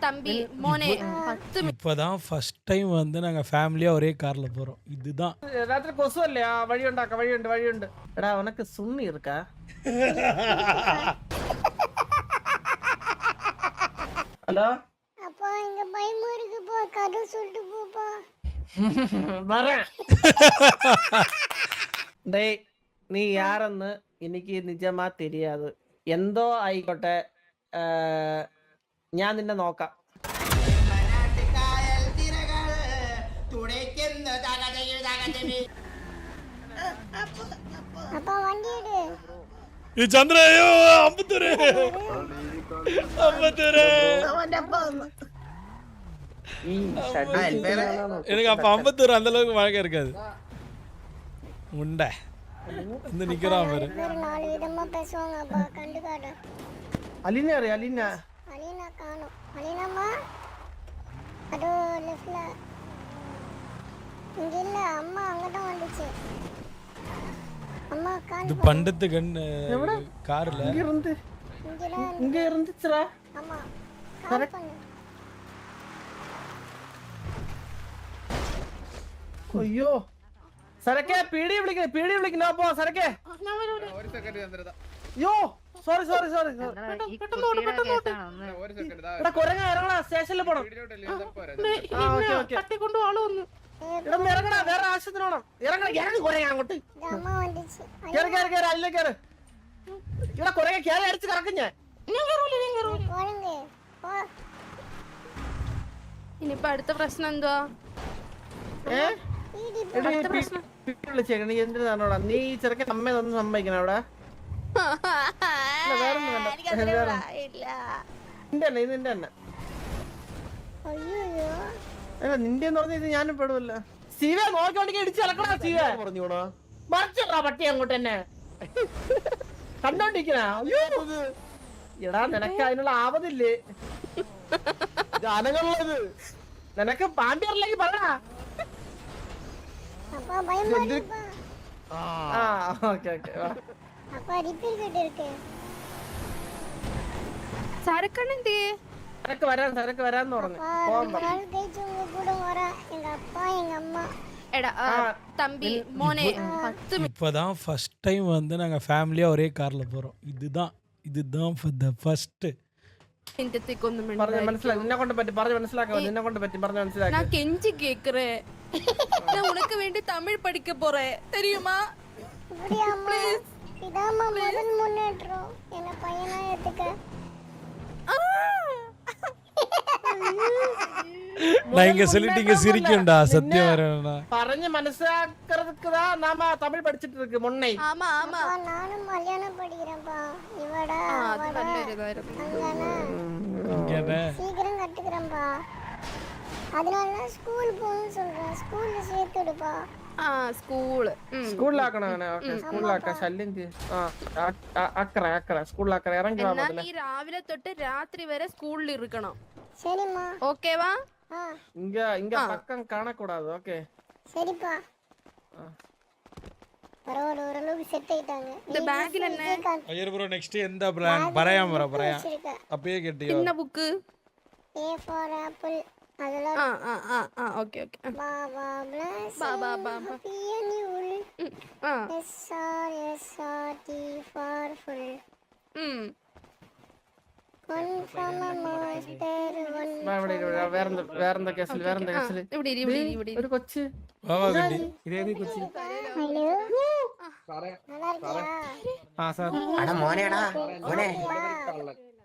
தம்பி மோனே 10 இப்பதான் first time வந்து நாங்க ஃபேமிலியா ஒரே கார்ல போறோம். இதுதான் രാത്രി കൊസുവല്ലേ ആ വഴിയുണ്ടാക്കാം വഴിയുണ്ട് എടാ ഉനക്ക് സുണ്ണി ഇരിക്കാ ഹലോ அப்பா இங்க பயமா இருக்குப்பா கதை சொல்லிட்டு போப்பா വരാ ഡേയ് നീ യാരെന്ന് എനിക്ക് നിജമാ തിരിയാത് എന്തോ ആയിക്കോട്ടെ ഞാൻ നിന്നെ നോക്കാം அப்பா வண்டி எடு ഈ ചന്ദ്രയോ അമ്പത്തൂര് எனக்கு அப்ப அம்பத்தூர் அந்த அளவுக்கு வழக்கம் இருக்காது. உண்டை வந்து நிக்கிறான் பாரு. பேர் நாலு விதமா பேசுவாங்க அப்பா கண்டுக்காத അലീന അറിയാം അലീന அலினா காணோம் அலினாமா அதோ லெஃப்ட்ல இங்க இல்ல அம்மா அங்கதான் வந்துச்சு அம்மா கால் இது பண்டத்து கண்ணு கார்ல ഇങ്ങ ഇருந்து இங்கதான் ഇങ്ങ இருந்துச்சுடா அம்மா கால் பண்ணு അയ്യോ സരക്കെ പീടി വിളിക്കണ പോ സരക്കെ അയ്യോ സോറി എടാ കൊരങ്ങ ഇറങ്ങടാ സ്റ്റേഷനിൽ പോണം ഇറങ്ങടാ വേറെ ആവശ്യത്തിനോണം ഇറങ്ങി കൊരങ്ങ അങ്ങോട്ട് இந்த அம்மா வந்துச்சு കേറി അതിലേ കേറ് ഇവിടെ കൊരങ്ങ കേറി അടിച്ച് കറക്കും ഞാൻ குழந்தை போ ഇനിയിപ്പോ അടുത്ത പ്രശ്നം എന്തുവാ? വിളിച്ചേക്കണ നീ എന്തിനാണോടാ നീ ചെറുക്കൻ അമ്മ തന്നെ സമ്മതിക്കണം അവിടെ നിന്റെ തന്നെ ഇത് നിന്റെ തന്നെ ஐயோ അല്ല നിന്റെ എന്ന് പറഞ്ഞ ഇത് ഞാനും പെടുവല്ല ശിവ നോക്കിയോണ്ടെങ്കിൽ ഇടിച്ച് ഇളക്കണ ശിവ പറഞ്ഞോടാ മറിച്ചിടാ പട്ടി അങ്ങോട്ട് തന്നെ കണ്ടോണ്ടിരിക്കണ അയ്യോ എടാ നിനക്ക് അതിനുള്ള ആവതില്ലേ ജാനങ്ങളുള്ളത് നിനക്ക് പാണ്ടി അറിയില്ലെങ്കിൽ പറടാ அப்பா பயமா இருக்குப்பா ആ ഓക്കെ அப்பா ரிப்பேர் கிட்ட இருக்கு സരക്കണ്ണെന്തേ? സരക്ക് വരാന്ന് പറഞ്ഞു அப்பா ரொம்ப நாள் கழிச்சு உங்க கூட வரேன் எங்க அப்பா எங்க அம்மா എടാ തമ്പി മോനെ 10 இப்பதான் ஃபர்ஸ்ட் டைம் வந்து நாங்க ஃபேமிலியா ஒரே கார்ல போறோம். இதுதான் for the first. മിനിറ്റത്തേക്ക് ഒന്നും പറഞ്ഞ മനസ്സിലാക്കി നിന്നെ കൊണ്ട് പറ്റി പറഞ്ഞ് മനസ്സിലാക്കാം നിന്നെ കൊണ്ട് പറ്റി പറഞ്ഞ് മനസ്സിലാക്കി நான் கெஞ்சி கேக்குறேன். நான் உனக்கு வேண்டி தமிழ் படிக்க போறேன் தெரியுமா? இப்படியா அம்மா இதாம்மா முதல் முன்னேற்றம் என்ன பையனா ஏத்துக்க நான் இங்க சொல்லிட்டு இங்க சிரிக்கும்டா சத்தியம் வரேன்டா. പറഞ്ഞ് മനസ്സിലാக்கிறதுக்குതാ நாம தமிழ் படிச்சிட்டு இருக்கு முன்னை ஆமா ஆமா அப்பா நானும் மலையாளம் படிக்கிறேன்ப்பா இவடா அது நல்ல இதாயிருக்கும். அங்கனா இங்கனே சீக்கிரம் கத்துக்கிறேன்ப்பா அதனால தான் ஸ்கூல் போகணும்னு சொல்றேன் ஸ்கூல்ல சேர்த்து விடுப்பா സ്കൂള് സ്കൂളിലാക്കണം അവനെ ഓക്കെ സ്കൂളിലാക്കാം ശല്യം ആക്കറ സ്കൂളിലാക്കറ ഇറങ്ങി വാ എന്നാ മുതലേ നീ രാവിലെ തൊട്ട് രാത്രി വരെ സ്കൂളിൽ ഇരിക്കണം. சரிம்மா ഓക്കേവാ? ஆ ഇങ്ങ പക്കം കാണக்கூடாது ഓക്കെ சரிப்பா பரவாயில்ல ஓரளவுக்கு செட் ஆயிட்டாங்க இந்த பேக்ல என்ன? അയ്യർ ബ്രോ നെക്സ്റ്റ് എന്താ പ്ലാൻ പറയാൻ പറയാ അപ്പേ കിട്ടിയോ? என்ன புக்கு? A for apple அதெல்லாம் okay okay Baba bless Baba Baba happy annual SRT for full one from a master one വേറെന്താ കേസിൽ ഇവിടെ ഇരി, ഇവിടെ ഇരി, ഇവിടെ ഇരി. ഒരു കൊച്ച് വാ വാ കിട്ടി. ഇതേത് കൊച്ച് ஹலோ நல்லா இருக்கியா ആ സാർ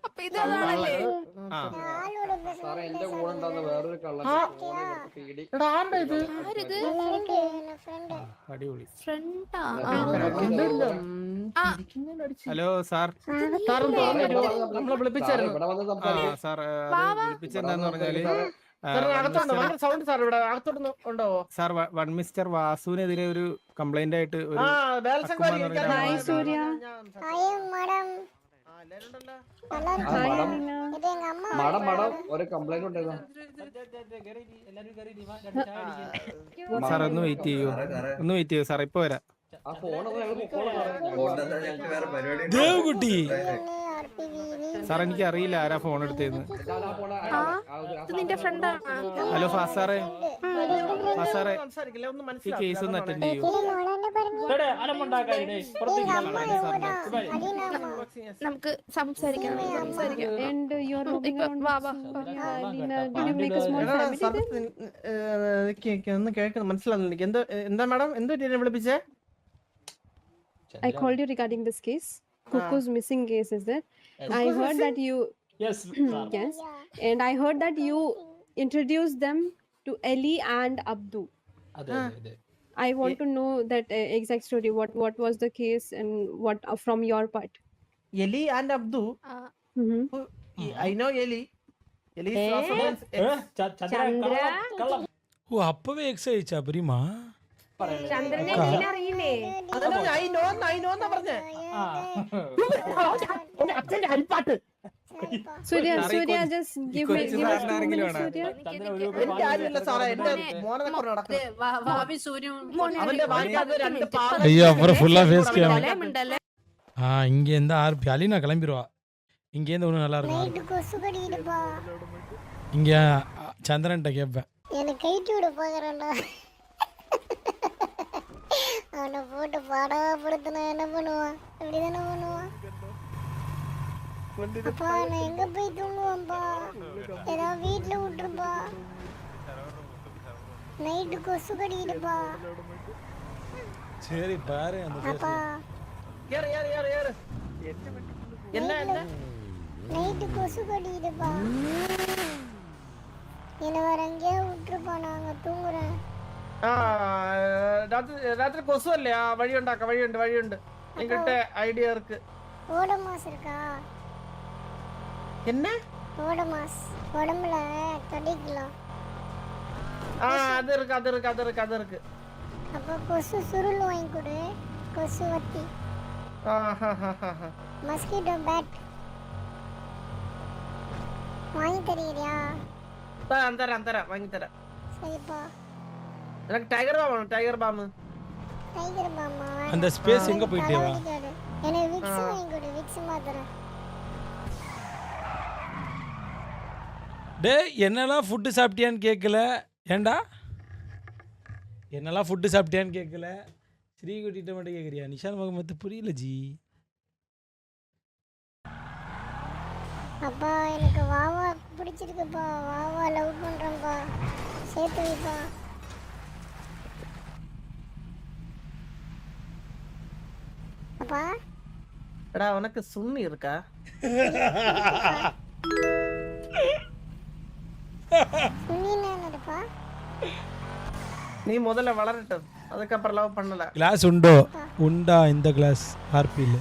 അപ്പൊ ഇതാണല്ലേ ஆளோட பேசுறேன் എടാ ആരുടെ ഇത് ആരിത്? நல்லா இருக்கு என் ஃப்ரெண்ட் അടിപൊളി ഫ്രണ്ടാ? ഹലോ സാർ സാറും നമ്മളെ വിളിപ്പിച്ചായിരുന്നു സാർ വിളിപ്പിച്ചെന്താന്ന് പറഞ്ഞാല് അകത്തോണ്ട് ഭയങ്കര സൗണ്ട് സാർ ഇവിടെ അകത്തോട്ട് ഉണ്ടാവോ സാർ വൺ മിസ്റ്റർ വാസുവിനെതിരെ ഒരു കംപ്ലൈന്റ് ആയിട്ട് ഒരു ബാലസംഗാരി ஹாய் மேடம் நல்லா இருக்கீங்களா இது எங்க அம்மா ഒരു കംപ്ലൈന്റ് ഉണ്ടായിരുന്നു സാർ ഒന്ന് വെയിറ്റ് ചെയ്യൂ സാർ ഇപ്പൊ വരാം ആ ഫോൺ ദേവകുട്ടി ஆர்பிவி സാർ എനിക്ക് അറിയില്ല ആരാ ഫോൺ എടുത്തേന്ന് ഇത് നിന്റെ ഫ്രണ്ടാണ്. ഹലോ ഫാസാറെ, ഫാസാറെ സംസാരിക്കില്ല ഒന്നും ഈ കേസ് ഒന്ന് അറ്റൻഡ് ചെയ്യൂ. നമുക്ക് സംസാരിക്കാം. And you're roaming ഇപ്പൊ around വാ, വാ. Alina, did you make a small family then? ഒന്ന് കേൾക്കുന്നു മനസ്സിലാവുന്നില്ല എനിക്ക്. എന്താ മാഡം എന്ത് പറ്റി എന്നെ വിളിപ്പിച്ചേ? I called you regarding this case. Kuku's missing case, is it? I heard that you Yes. yes, and I heard that you introduced them to Ellie and Abdu. അതെ. I want to know that exact story. What was the case and what from your part? എലി and Abdu. Mm-hmm. I know എലി. എലി കള്ളം ഓ അപ്പവേ X അയച്ചാ prima. ചന്ദ്രനെ എങ്ങനെ അറിയില്ലേ? I know എന്നാ പറഞ്ഞേ. അച്ഛന്റെ അരിപ്പാട്ട്. Surya, just give me 2 minutes, Surya. എന്റെ ആരുമില്ല സാറേ, എന്റെ മോനെ കൊണ്ട് നടക്കും. ഭാവി സൂര്യൻ അവന്റെ വായിക്കാതെ രണ്ട് പാവം. ஐயோ அப்புறம் ஃபுல்லா ஃபேஸ் கேம். മിണ്ടല്ലേ? இங்க இருந்து அலினா கிளம்பிடுவா. இங்கேருந்து ஒன்றும் நல்லா இருக்கும். நைட்டு கொசு கடிக்குதுப்பா. இங்க சந்திரன்ட்ட கேட்பேன். எனக்கு கைட்டு விட போகிறேன்டா. அவனை போட்டு பாடப்படுத்தினா என்ன பண்ணுவான்? இப்படிதானே பண்ணுவான். அப்பா நான் எங்க போய் தூங்குவேன்ப்பா? ஏதாவது வீட்டுல விட்டுருப்பா. நைட்டு கொசு கடிக்குதுப்பா. சரி பாரு அந்த ஃபேஸ். அப்பா ஏறு. என்ன நைட்டு கொசு கடிக்குதுப்பா. என்ன வேற எங்கேயா விட்டுருப்பா, நாங்க தூங்குறேன். രാത്രി കൊസുവല്ലേ? ആ വഴിയുണ്ട് എങ്കിട്ട് ഐഡിയ ഇருக்கு. ஓடமாஸ் இருக்கா? என்ன ஓடமாஸ் உடம்புல கடிக்கலாம். அது இருக்கு. அப்போ கொசு சுருள் வாங்கி கொடு. கொசு வத்தி, மஸ்கிட்டோ பேட் வாங்கி தரீங்களா? தரேன் வாங்கி தரேன். சரிப்பா. எனக்கு டைகர் பாம். டைகர் பாமா? அந்த ஸ்பேஸ் எங்க போயிட்டே வா. எனக்கு விக்ஸ் வாங்கி கொடு. விக்ஸ் மாத்திரை. டேய் என்னெல்லாம் ஃபுட்டு சாப்பிட்டியான்னு கேட்கல. ஏண்டா என்னெல்லாம் ஃபுட்டு சாப்பிட்டியான்னு கேட்கல. ஸ்ரீகுட்டிகிட்ட மட்டும் கேட்குறியா? நிஷான் முகமது புரியல ஜி. அப்பா எனக்கு வாவா பிடிச்சிருக்குப்பா. வாவா லவ் பண்றேன்ப்பா. சேர்த்து வைப்பா. அப்பா எடா உனக்கு சுண்ணி இருக்கா? சுண்ணினானப்பா. நீ முதல்ல வளரட்டும், அதுக்கப்புறம் லவ் பண்ணல. கிளாஸ் உண்டா இந்த கிளாஸ் ஆர்பியில்?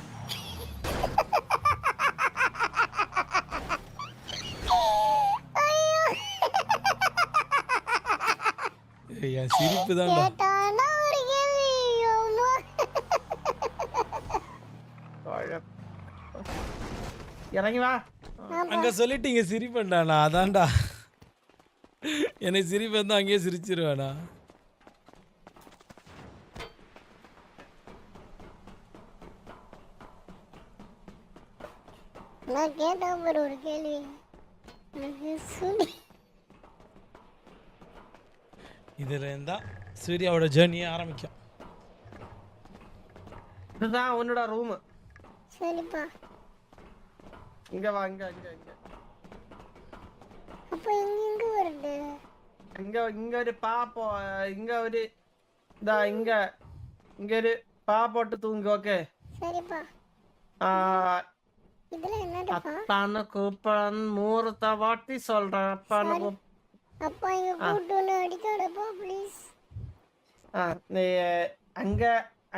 என் சிரிப்பு தான்டா. இறங்கி வா. அங்க சொல்லிட்டீங்க சிரிப்பேன்டா. நான் அதான்டா எனக்கு சிரிப்பு வந்து அங்கேயே சிரிச்சிருவேண்ணா. நான் கேட்டா ஒரு கேள்வி. இதுல இருந்தா சூர்யாவோட ஜேர்னியே ஆரம்பிக்கும். இதுதான் உன்னோட ரூம். சரிப்பா. இங்க வா. இங்க அப்ப எங்க வருது? இங்க ஒரு பாப்போ. இங்க ஒரு இங்க ஒரு பா போட்டு தூங்கு. ஓகே சரிப்பா. இதுல என்னடா? அப்பான கூப்பிடான்னு 100 வாட்டி சொல்றேன். அப்பான அப்பா இங்க கூட்டுன்னு அடிக்காதப்பா ப்ளீஸ். நீ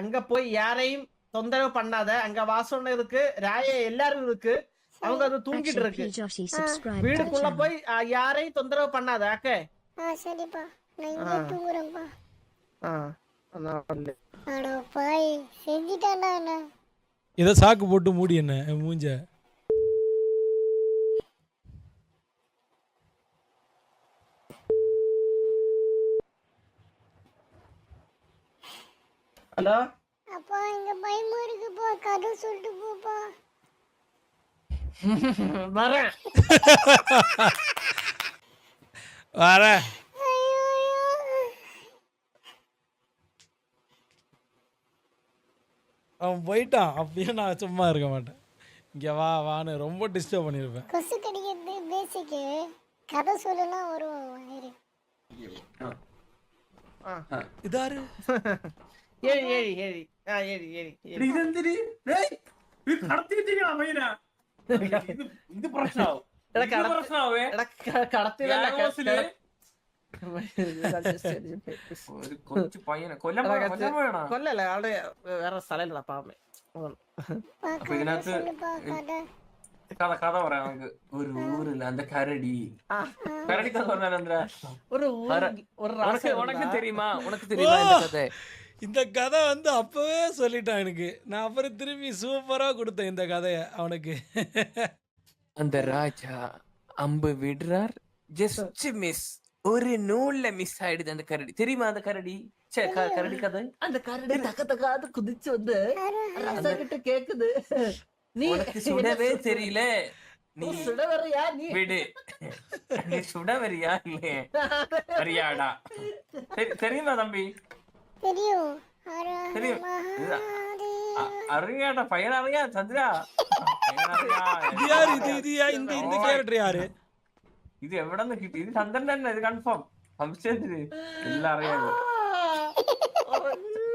அங்க போய் யாரையும் தொந்தரவு பண்ணாத. அங்க வாசனை இருக்கு, ராய எல்லாரும் இருக்கு, அவங்க அது தூங்கிட்டு இருக்கு. வீடுக்குள்ள போய் யாரையும் தொந்தரவு பண்ணாத. ஓகே சரிப்பா. நான் இங்க தூங்குறேன்ப்பா. அட பாய் செஞ்சிட்டானே. இத சாக்கு போட்டு மூடி என்ன மூஞ்ச. ஹலோ அப்பா இங்க பயமா இருக்குப்பா. கதை சொல்லிட்டு போப்பா. வரேன். வாரே அவன் போயிட்டான். அப்பயும் நான் சும்மா இருக்க மாட்டேன். இங்கே வா வான்னு ரொம்ப டிஸ்டர்ப் பண்ணியிருப்பேன். கொசு கடிக்கிறது பேசிக்கு. கதை சொல்லலாம் வரும். இதாரு ஏழி ஏழி ஏழி ஏழி ஏழி ஏழி ഇതെന്തിന് ഇത് കടത്തിട്ടീங்களா മൈന ഇത് പ്രശ്നമാവും പ്രശ്നമാവേ കടത്തിലല്ല ഒരു കൊച്ചു പയ്യനെ കൊല്ലം വേണം കൊല്ലല്ല അവിടെ വേറെ സ്ഥലമില്ല പാമ്പ്. അപ്പൊ ഇതിനകത്ത് കഥ പറയാം നമുക്ക്. ഒരു ഊരില്ല അന്ത കരടി കരടി കഥ പറഞ്ഞാൽ എന്താ ஒரு ஒரு உனக்கு தெரியுமா இந்த கதை? இந்த கதை வந்து அப்பவே சொல்லிட்டான் எனக்கு. நான் அப்புறம் திரும்பி சூப்பரா கொடுத்தேன் இந்த கதையை அவனுக்கு. அந்த ராஜா அம்பு விடுறார், ஜஸ்ட் மிஸ், ஒரு நூல்ல மிஸ் ஆயிடுது அந்த கரடி. தெரியுமா அந்த கரடி? கரடி கதை. அந்த கரடி தக்க தக்காது குதிச்சு வந்து ரசா கிட்ட கேக்குது. நீ உனக்கு சுடவே தெரியல, நீ சுட வர்றியா? நீ விடு, நீ சுட வரியா இல்லையே வரியாடா? தெரியுமா தம்பி? தெரியும். தெரியும். அறியாடா பையன் அறியா சந்திரா. இது யாரு? இந்த கேரக்டர் யாரு? ഇത് എവിടെ നിന്ന് കിട്ടി? ഇത് ചന്ദ്രൻ തന്നെ, ഇത് കൺഫേം. സംശയത്തില് എല്ലാം അറിയാമോ?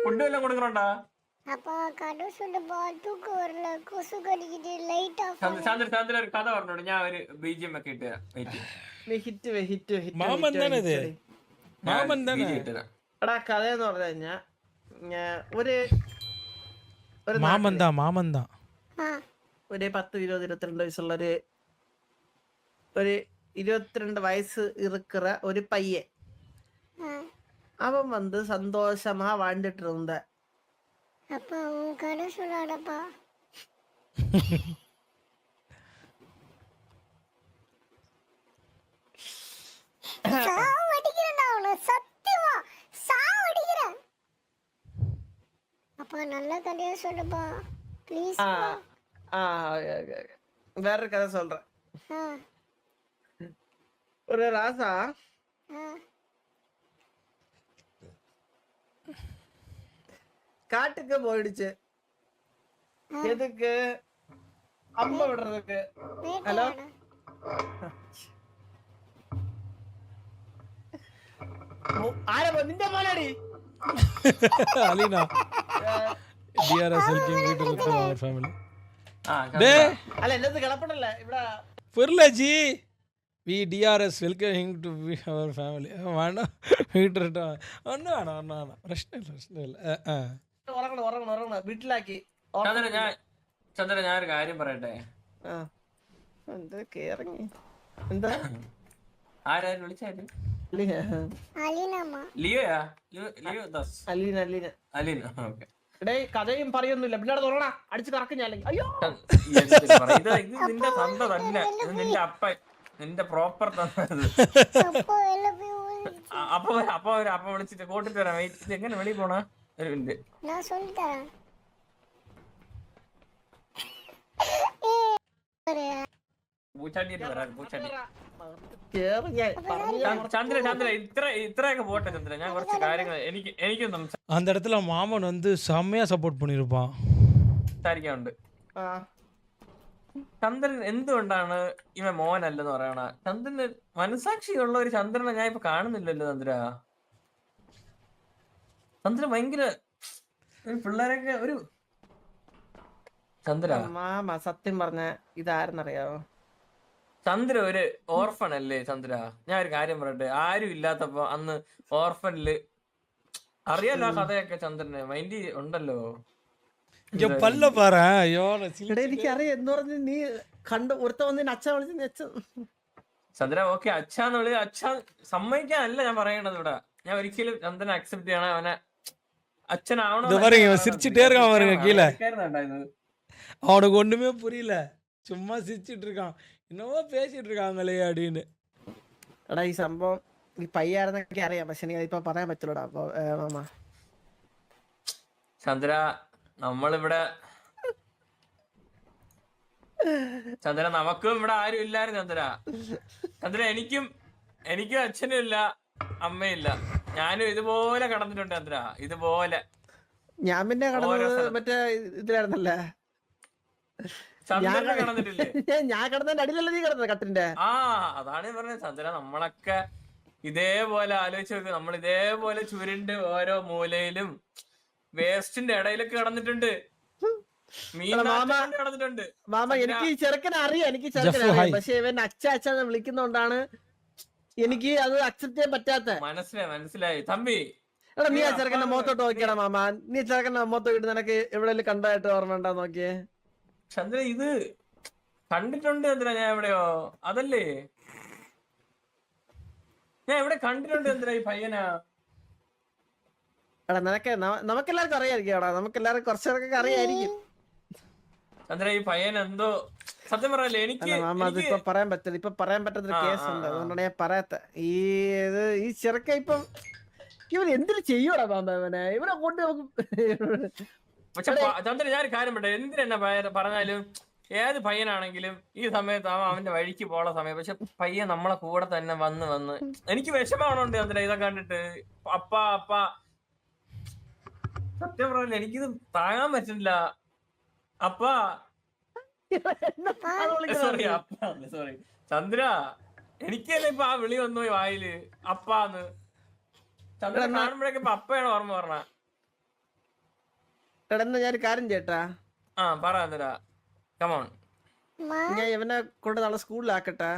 ഫുഡ് എല്ലാം കൊടുക്കണോണ്ടാ? அப்பா கதை சொல்லுப்பா. தூக்கம் வரல, கொசு கடிக்குது. Light off. ചന്ദ്രൻ ഒരു കഥ പറഞ്ഞോട്. ഞാൻ ഒരു BGM ഒക്കെ ഇട്ട് തരാം. നീ ഹിറ്റ് ഹിറ്റ് ഹിറ്റ് മാമൻ തന്നെ ഇത്. മാമൻ തന്നെ. എടാ കഥ എന്ന് പറഞ്ഞു കഴിഞ്ഞാ ഒരു മാമൻ താ ഒരു 10, 20, 22 വയസ്സുള്ള ഒരു 22 வயசு இருக்கிற ஒரு பையன். அவன் வந்து சந்தோஷமா வாழ்ந்துட்டு இருந்த. அப்பா உன் கதை சொல்லாடப்பா. சாவடிக்கிறேன்டா அவனை, சத்தியமா சாவடிக்கிறேன். அப்பா நல்ல கதையா சொல்லுப்பா ப்ளீஸ். வேற கதை சொல்றேன். ஒரு ராசா காட்டுக்கு போயிடுச்சு. எதுக்கு? அம்ப விடுறதுக்கு. ஹலோ, നിന്റെ മോനടി Alina DRS helping me to look for our family. டேய் അല്ല എന്നത് കിടപ്പണല്ലേ ഇവിടെ. புரியல ஜி. We DRS welcoming to our family. வேணாம் வீட்டுட்டோம். ஒன்றும் வேணாம் பிரச்சனை இல்லை. ഉറങ്ങണം വീട്ടിലാക്കി. ചന്ദ്രൻ ഞാൻ ഒരു കാര്യം പറയട്ടെ. എന്താ കേറങ്ങി? എന്താ ആരാരും വിളിച്ചായിരുന്നു? അലീനമ്മ. ലിയോയാ? ലിയോ ദാസ്. അലീന. ഓക്കെ. കഥയും പറയൊന്നുമില്ല. പിന്നെ തുറണ അടിച്ച് കറക്കും ഞാൻ. അയ്യോ ഇത് നിന്റെ തന്ത തന്നെ, ഇത് നിന്റെ അപ്പ, നിന്റെ പ്രോപ്പർ തന്നത്. അപ്പൊ വിളിച്ചിട്ട് കൂട്ടിട്ട് തരാം. വെയിറ്റ്, എങ്ങനെ വെളിയിൽ പോണ? ഒരു മിനിറ്റ്, நான் சொல்லி தரேன். പൂച്ചാട്ടിയിട്ട് വരാം. പൂച്ചാട്ടി ചന്ദ്ര ഇത്രയൊക്കെ പോട്ടെ ചന്ദ്ര. ഞാൻ കുറച്ച് കാര്യങ്ങൾ എനിക്കും அந்த இடத்துல மாமன் வந்து செம்மையா சப்போர்ட் பண்ணியிருப்பான். സംസാരിക്കാനുണ്ട്. ചന്ദ്രൻ എന്തുകൊണ്ടാണ് ഇവൻ മോനല്ലെന്ന് പറയണ? ചന്ദ്രന് മനസാക്ഷിയുള്ള ഒരു ചന്ദ്രനെ ഞാൻ ഇപ്പൊ കാണുന്നില്ലല്ലോ. ചന്ദ്രൻ ഭയങ്കര പിള്ളേരൊക്കെ ഒരു ചന്ദ്ര മാമ സത്യം പറഞ്ഞ ഇതാരെന്നറിയാവോ? ചന്ദ്ര ഒരു ഓർഫൺ അല്ലേ ചന്ദ്ര? ഞാൻ ഒരു കാര്യം പറയട്ടെ, ആരും ഇല്ലാത്തപ്പോ അന്ന് ഓർഫനില് അറിയാലോ ആ കഥയൊക്കെ. ചന്ദ്രന് മൈൻഡ് ഉണ്ടല്ലോ. இங்க பல்ல பாரு. ஐயோ എനിക്കറിയാം എന്ന് പറഞ്ഞ് നീ കണ്ട് ഒരുത്ത വന്ന് അച്ഛൻ വിളിച്ച് ചന്ദ്ര ഓക്കെ അച്ഛാന്ന് വിളി. അച്ഛാ സമ്മതിക്കാനല്ല ഞാൻ പറയണത് ഇവിടെ. ഞാൻ ഒരിക്കലും ചന്ദ്രനെ അക്സെപ്റ്റ് ചെയ്യണം, അവനെ അച്ഛനാവണം. சிரிச்சுட்டே இருக்கான் பாருங்க கீழே. அவனுக்கு ஒண்ணுமே புரியல, சும்மா சிரிச்சிட்டு இருக்கான். என்னவோ பேசிட்டு இருக்காங்களே அப்படின்னு. എടാ ഈ സംഭവം ഈ പയ്യായിരുന്നൊക്കെ അറിയാം, പക്ഷെ നീ അതിപ്പോ പറയാൻ പറ്റുള്ളൂടാ. അപ്പൊ മാമ ചന്ദ്ര നമ്മളിവിടെ നമുക്കും ഇവിടെ ആരും ഇല്ലായിരുന്നു ചന്ദ്ര. എനിക്കും എനിക്കും അച്ഛനും ഇല്ല അമ്മയില്ല. ഞാനും ഇതുപോലെ കടന്നിട്ടുണ്ട് ചന്ദ്ര, ഇതുപോലെ. ഞാൻ പിന്നെ കടന്നത് മറ്റേ ഇതിലായിരുന്നല്ലേ, ചന്ദ്രനെ കടന്നിട്ടില്ലേ? ഞാൻ കിടന്നതിന്റെ അടിയിലല്ലേ നീ കിടന്നത് കട്ടിന്റെ? ആ അതാണ് പറഞ്ഞത് ചന്ദ്ര, നമ്മളൊക്കെ ഇതേപോലെ ആലോചിച്ച് നോക്ക്, നമ്മൾ ഇതേപോലെ ചുരുണ്ട് ഓരോ മൂലയിലും വേസ്റ്റിന്റെ ഇടയിലൊക്കെ കിടന്നിട്ടുണ്ട്. കിടന്നിട്ടുണ്ട് മാമ. എനിക്ക് ഈ ചെറുക്കനെ അറിയാം, എനിക്ക് ചെറുക്കനെ അറിയാം. പക്ഷെ ഇവൻ അച്ഛന്ന് വിളിക്കുന്നോണ്ടാണ് എനിക്ക് അത് അക്സെപ്റ്റ് ചെയ്യാൻ പറ്റാത്ത. മനസ്സിലായി തമ്പി. എടാ നീ ആ ചെറുക്കന്റെ മുഖത്തോട്ട് നോക്കിയടാ മാമ. നീ ചെറുക്കന്റെ മുഖത്ത് നോക്കിട്ട് നിനക്ക് എവിടെയെങ്കിലും കണ്ടതായിട്ട് ഓർമ്മ ഉണ്ടാ നോക്കിയേ? ചന്ദ്ര ഇത് കണ്ടിട്ടുണ്ട് ചന്ദ്ര, ഞാൻ എവിടെയോ അതല്ലേ, ഞാൻ എവിടെ കണ്ടിട്ടുണ്ട് ചന്ദ്ര ഈ പയ്യനാ. എടാ നിനക്ക് നമുക്കെല്ലാവർക്കും അറിയായിരിക്കും. എടാ നമുക്കെല്ലാവർക്കും കുറച്ചേർക്കൊക്കെ അറിയായിരിക്കും ചന്ദ്ര ഈ പയ്യൻ എന്തോ. സത്യം പറഞ്ഞല്ലേ എനിക്ക് മാമ അതിപ്പോ പറയാൻ പറ്റില്ല. ഇപ്പൊ പറയാൻ പറ്റാത്തൊരു കേസുണ്ട്, അതുകൊണ്ടാണ് ഞാൻ പറയാത്ത. ഈ ചെറുക്ക ഇപ്പം ഇവൻ എന്തിനു ചെയ്യൂടാ മാമ ഇവനെ? ഇവനെ കൊണ്ട് പക്ഷെ ചന്ദ്ര ഞാൻ ഒരു കാര്യം പറയട്ടെ, എന്തിനെന്നെ പറഞ്ഞാലും ഏത് പയ്യനാണെങ്കിലും ഈ സമയത്ത് അവന്റെ വഴിക്ക് പോണ സമയം. പക്ഷെ പയ്യൻ നമ്മളെ കൂടെ തന്നെ വന്ന് എനിക്ക് വിഷമാണോണ്ട് ചന്ദ്ര ഇതൊക്കെ കണ്ടിട്ട്. അപ്പ സത്യം പറഞ്ഞില്ല, എനിക്കിത് താങ്ങാൻ പറ്റില്ല. സോറി ചന്ദ്ര, എനിക്ക് തന്നെ ഇപ്പൊ ആ വിളി വന്നു വായില് അപ്പാന്ന്. ചന്ദ്ര കാണുമ്പോഴേക്കും ഇപ്പൊ അപ്പയാണ് ഓർമ്മ പറഞ്ഞ. കിടന്ന് ഞാൻ കാര്യം ചേട്ടാ. പറ ചന്ദ്ര, കമോൺ. ഞാൻ ഇവനെ കൊണ്ട് നാളെ സ്കൂളിലാക്കട്ടെ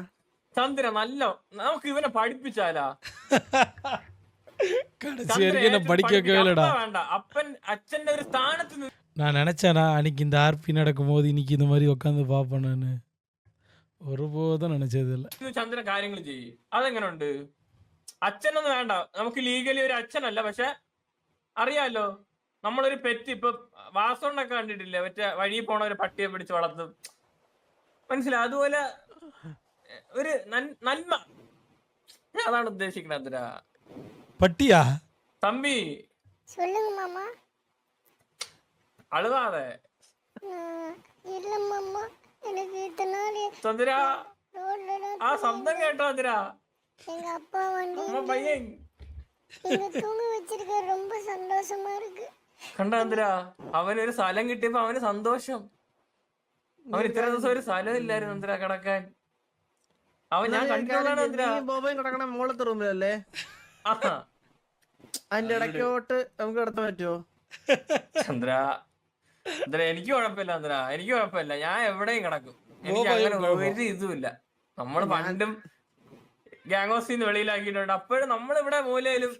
ചന്ദ്ര. നല്ല നമുക്ക് ഇവനെ പഠിപ്പിച്ചാലാ? வேണ്ട, அப்பன் அச்சன் ஒரு ஸ்தானத்து. நான் நினைச்சேனா அன்னைக்கு இந்த ஆர்பி நடக்கும் போது இன்னைக்கு இந்த மாதிரி உட்காந்து பார்ப்பேன். நான் ஒருபோதும் நினைச்சது இல்லை. ചന്ദ്രൻ കാര്യങ്ങൾ ചെയ്യും. അതെങ്ങനെയുണ്ട്? അച്ഛനൊന്നും വേണ്ട നമുക്ക്, ലീഗലി ഒരു അച്ഛനല്ല. പക്ഷെ അറിയാലോ, നമ്മളൊരു പെറ്റ് ഇപ്പൊ വാസോണ്ടൊക്കെ കണ്ടിട്ടില്ലേ, മറ്റേ വഴി പോണ ഒരു പട്ടിയെ പിടിച്ച് വളർത്തും, മനസ്സിലായി? അതുപോലെ ഒരു നന്മ, അതാണ് ഉദ്ദേശിക്കുന്നത് അതിനാ. പട്ടിയാ தம்பி சொல்லுங்க மாமா. அழுதாத. இல்ல மாமா, எனக்கு இத்தனை சந்திரா ரோட்ல சப்தம் கேட்டா சந்திரா, எங்க அப்பா வண்டி பையன் எங்க தூங்க வச்சிருக்க, ரொம்ப சந்தோஷமா இருக்கு. കണ്ടാ ചന്ദ്രാ, അവനൊരു സ്ഥലം കിട്ടിയപ്പോ അവന് സന്തോഷം. അവൻ ഇത്ര ദിവസം ഒരു സ്ഥലം ഇല്ലായിരുന്നു ചന്ദ്ര കിടക്കാൻ. അവൻ ഞാൻ കണ്ടിട്ടുള്ളതാണ് ചന്ദ്ര. കിടക്കണ മുകളത്തെ റൂമിലല്ലേ? അതിന്റെ ഇടയ്ക്കോട്ട് നമുക്ക് കിടത്താൻ പറ്റുമോ ചന്ദ്ര? ചന്ദ്ര എനിക്ക് കുഴപ്പമില്ല ചന്ദ്ര, എനിക്ക് കുഴപ്പമില്ല. ഞാൻ എവിടെയും കിടക്കും, എനിക്ക് അങ്ങനെ ഒരു ഇതുമില്ല. നമ്മള് പണ്ടും ഗാംഗോസിന്ന് വെളിയിലാക്കിയിട്ടുണ്ട്. അപ്പോഴും നമ്മളിവിടെ മൂലയിലും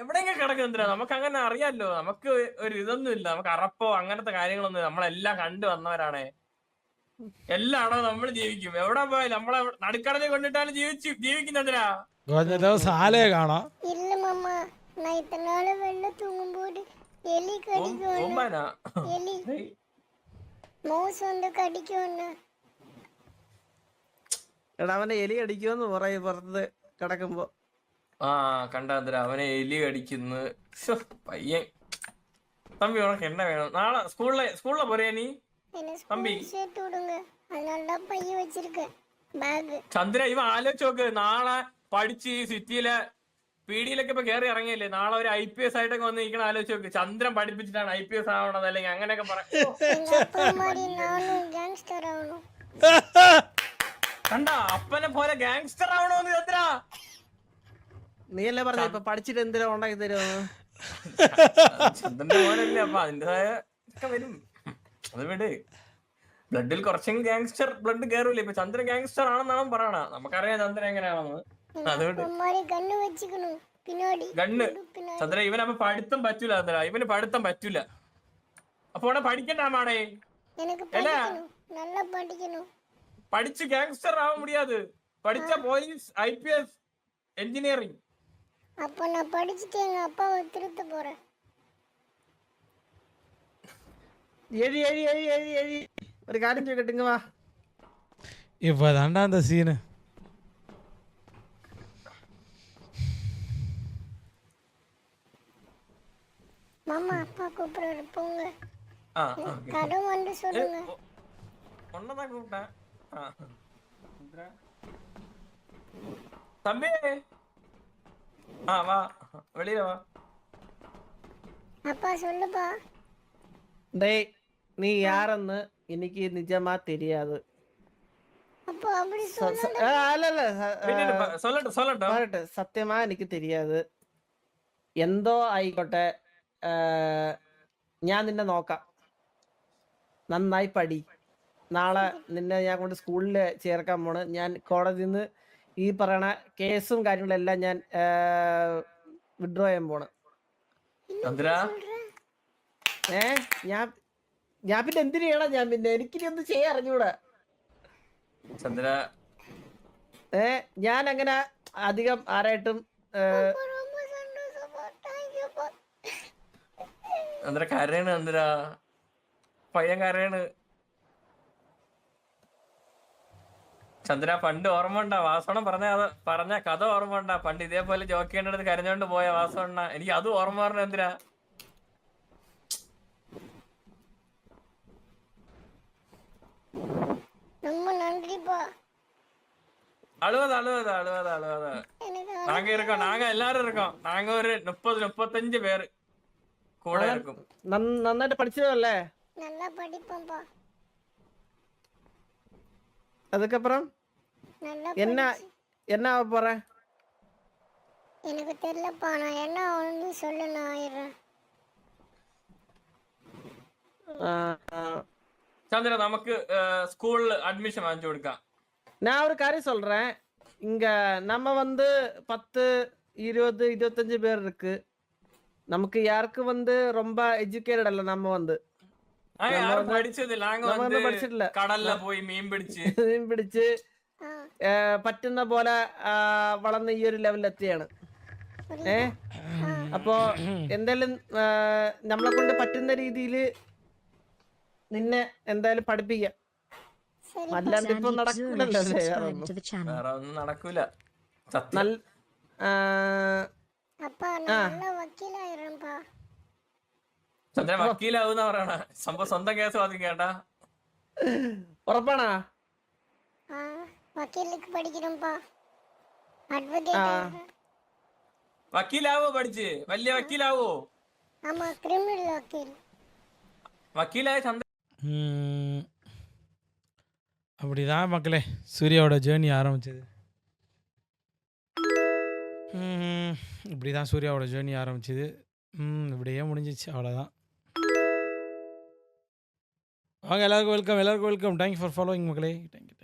എവിടെയെങ്കിലും കിടക്കും ചന്ദ്ര. നമുക്ക് അങ്ങനെ അറിയാലോ, നമുക്ക് ഒരു ഇതൊന്നും ഇല്ല, നമുക്ക് അറപ്പോ അങ്ങനത്തെ കാര്യങ്ങളൊന്നും. നമ്മളെല്ലാം കണ്ടു വന്നവരാണേ. എല്ലാണോ നമ്മൾ ജീവിക്കും. എവിടെ പോയാലും നമ്മളെ നടുക്കടലിൽ കൊണ്ടിട്ടാണ് ജീവിക്കും ചന്ദ്ര. കാണാം. இல்ல மாமா, நான் இத்தனை நாள் வெள்ள தூங்கும்போது எலி கடிக்கும், எலி மவுஸ் வந்து கடிக்கும். എടാ അവനെ എലി അടിക്കുമെന്ന് പറയും പുറത്ത് കിടക്കുമ്പോ. കണ്ടാ അവനെ എലി കടിക്കുന്നു. പയ്യൻ തമ്പി ഉണക്ക് എണ്ണ വേണം. നാളെ സ്കൂളിലെ പോരേ നീ തമ്പി? ചന്ദ്ര ഇവ ആലോചിച്ച് നോക്ക്, നാളെ പഠിച്ച് സിറ്റിയിലെ പീഡിയിലൊക്കെ ഇപ്പൊ കയറി ഇറങ്ങിയല്ലേ, നാളെ ഒരു IPS ആയിട്ടൊക്കെ വന്ന് നിൽക്കണ ആലോചിച്ച് നോക്ക്. ചന്ദ്രൻ പഠിപ്പിച്ചിട്ടാണ് IPS ആവണത്, അല്ലെങ്കിൽ അങ്ങനെയൊക്കെ കണ്ടാ അപ്പനെ പോലെ ഗാങ്സ്റ്റർ ആവണോന്ന് ചന്ദ്ര. നീ അല്ലേ പറഞ്ഞ ഇപ്പൊ പഠിച്ചിട്ട് എന്തിനാ ഉണ്ടാക്കി തരുമോ? ചന്ദ്രന്റെ മോനല്ലേ, അപ്പൊ അതിന്റേതായ ഒക്കെ വരും. അത് വിട്, ബ്ലഡിൽ കുറച്ചെങ്കിലും ഗാങ്സ്റ്റർ ബ്ലഡ് കയറൂലേ. ഇപ്പൊ ചന്ദ്രൻ ഗാങ്സ്റ്റർ ആണെന്നാണ് പറയണ. നമുക്കറിയാം ചന്ദ്രൻ എങ്ങനെയാണെന്ന്. അതുകൊണ്ട് ഗണ്ണ് ചന്ദ്ര ഇവനപ്പൊ പഠിത്തം പറ്റൂല ചന്ദ്ര, ഇവന് പഠിത്തം പറ്റൂല. അപ്പൊ പഠിക്കണ്ടാമാണേ, പഠിച്ച് ഗാങ്സ്റ്റർ ആവാൻ മുടിയാത്. പഠിച്ച പോലീസ്, IPS, എഞ്ചിനീയറിംഗ്. அப்ப நான் படிச்சிட்டு எங்க அப்பாவை திருத்த போறேன். ഒരു കാര്യം ചോദിക്കട്ടെ, വാ. ഇപ്പൊ താണ്ടാ എന്താ സീന്? மாமா அப்பா கூப்பிடுறாரு, போங்க. கடன் வந்து சொல்லுங்க. ஒன்னதான் கூப்பிட்டேன் தம்பி. வா வெளியில வா. அப்பா சொல்லுப்பா. டேய் நீ யாருன்னு இன்னைக்கு நிஜமா தெரியாது. அப்பா அப்படி അല്ലല്ല சொல்லட்டும். പറയട്ടെ, സത്യമാ എനിക്ക് தெரியாது. എന്തോ ആയിക്കോട്ടെ, ഞാൻ നിന്നെ നോക്കാം. നന്നായി പടി. നാളെ നിന്നെ ഞാൻ കൊണ്ട് സ്കൂളിൽ ചേർക്കാൻ പോണ്. ഞാൻ കോടതിയിൽ നിന്ന് ഈ പറയണ കേസും കാര്യങ്ങളെല്ലാം ഞാൻ വിഡ്രോ ചെയ്യാൻ പോണ്. ചന്ദ്ര ഞാൻ പിന്നെ എന്തിനു ചെയ്യണം? ഞാൻ പിന്നെ എനിക്കിനി ഒന്നും ചെയ്യാൻ അറിഞ്ഞൂടാ. ചന്ദ്ര ഞാൻ അങ്ങനെ അധികം ആരായിട്ടും ரொம்ப சந்தோஷப்பா. தேங்க்யூப்பா. ചന്ദ്ര കരയാണ്. ചന്ദ്ര പയ്യൻ കരയാണ്. ചന്ദ്ര പണ്ട് ഓർമ്മ ഉണ്ടാ വാസവണ്ണ പറഞ്ഞ കഥ ഓർമ്മ ഉണ്ടാ? പണ്ട് ഇതേപോലെ ജോക്ക് ചെയ്യേണ്ടത് കരഞ്ഞോണ്ട് പോയ വാസവണ്ണ. എനിക്ക് അതും ഓർമ്മ പറഞ്ഞു. ചന്ദ്ര ரொம்ப நன்றிப்பா. அழுவதா நாங்க எல்லாரும் இருக்கோம். நாங்க ஒரு 30-35 பேரு கூட இருக்கும். നന്നായിട്ട് പഠിച്ചതല്ലേ? நல்லா படிப்பேன்ப்பா. அதுக்கப்புறம் நல்லா என்ன என்ன ஆக போற? எனக்கு தெரியலப்பா. நான் என்ன ஒன்று சொல்ல நான் ஆயிடுறேன். ചന്ദ്ര നമുക്ക് സ്കൂളിൽ അഡ്മിഷൻ വാങ്ങിച്ചു കൊടുക്കാം. நான் ஒரு காரியம் சொல்றேன். இங்க நம்ம 10, 20, 25 பேர் இருக்கு. நமக்கு யாருக்கு ரொம்ப எஜுகேட்டட் அல்ல. நம்ம പഠിച്ചതില്ല. പഠിച്ചിട്ടില്ല. കടലിൽ പോയി മീൻ പിടിച്ച് പറ്റുന്ന പോലെ വളർന്ന ഈ ഒരു ലെവലിൽ എത്തിയാണ്. അപ്പോ എന്തായാലും നമ്മളെ കൊണ്ട് പറ്റുന്ന രീതിയിൽ നിന്നെ എന്തായാലും പഠിപ്പിക്കാം. അല്ലാണ്ട് ഇപ്പൊ നടക്കൂലല്ലോ. വേറെ ഒന്നും നടക്കൂല. அப்பா நான் நல்ல வக்கீலாயிரேன்ப்பா. ചന്ദ്ര വക്കീലാവുന്ന പറയണ സംഭവം. സ്വന്തം കേസ് വാദിക്കേട്ടാ. ഉറപ്പാണോ? വക്കീലിക്ക് പഠിക്കணும்ப்பா. അഡ്വക്കേറ്റ് വക്കീലാവോ? പഠിച്ച് വലിയ വക്കീലാവോ? ஆமா, கிரிமினல் வக்கீல். വക്കീലായ ചന്ദ്ര அப்படிதான் மக்களே சூர்யாவோட ஜேர்னி ஆரம்பிச்சது. இப்படி தான் சூர்யாவோட ஜேர்னி ஆரம்பிச்சது. இப்படியே முடிஞ்சிச்சு. அவ்வளோதான். வாங்க எல்லாருக்கும் வெல்கம். தேங்க்யூ ஃபார் ஃபாலோவிங் மக்களே. தேங்க்யூ.